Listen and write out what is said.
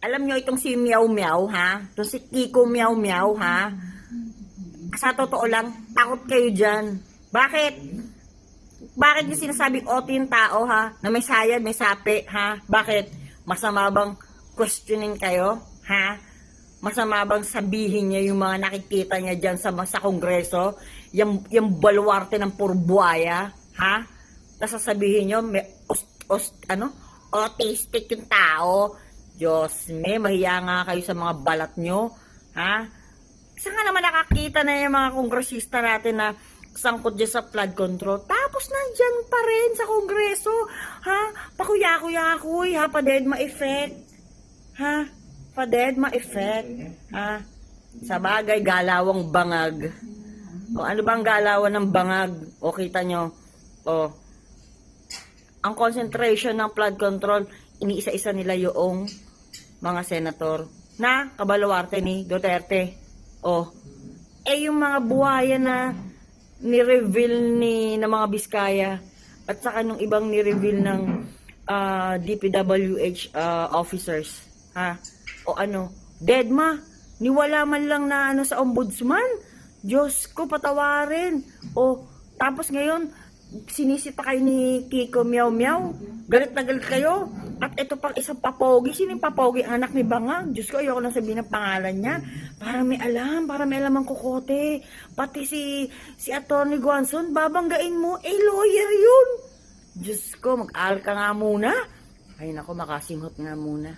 Alam nyo itong si Meow Meow, ha? Itong si Kiko Meow Meow, ha? Sa totoo lang, takot kayo dyan. Bakit? Bakit nyo sinasabing OT yung tao, ha? Na may sayad, may sapi, ha? Bakit? Masama bang questionin kayo, ha? Masama bang sabihin niya yung mga nakikita niya dyan sa kongreso? Yung baluarte ng purbuaya, ha? Tapos sasabihin nyo, may autistic yung tao. Diyos me, mahiya nga kayo sa mga balat nyo, ha? Saan nga naman nakakita na yung mga kongresista natin na sangkot dyan sa flood control? Tapos nandyan pa rin sa kongreso, ha? Pakuya-kuya-kuy, ha? Pa-dead ma-effect, ha? Pa-dead ma-effect, ha? Sa bagay, galawang bangag. O, ano bang galawan ng bangag? O, kita nyo, o, ang concentration ng flood control, iniisa-isa nila yung mga senator na kabaluarte ni Duterte. O, yung mga buhaya na ni-reveal ng mga Biskaya at saka nung ibang ni-reveal ng DPWH officers, ha? O ano, deadma, niwala man lang na ano sa ombudsman. Diyos ko, patawarin. O, tapos ngayon, sinisita kayo ni Kiko Meow Meow. Galit na galit kayo. At ito pang isang papogi. Sino yung papogi? Anak ni Bangag. Diyos ko, ayoko nang sabihin ang pangalan niya. Para may alam ang kukote. Pati si Atty. Guanzon, babanggain mo. Lawyer yun. Diyos ko, mag-aral ka nga muna. Ay nako, makasinghot nga muna.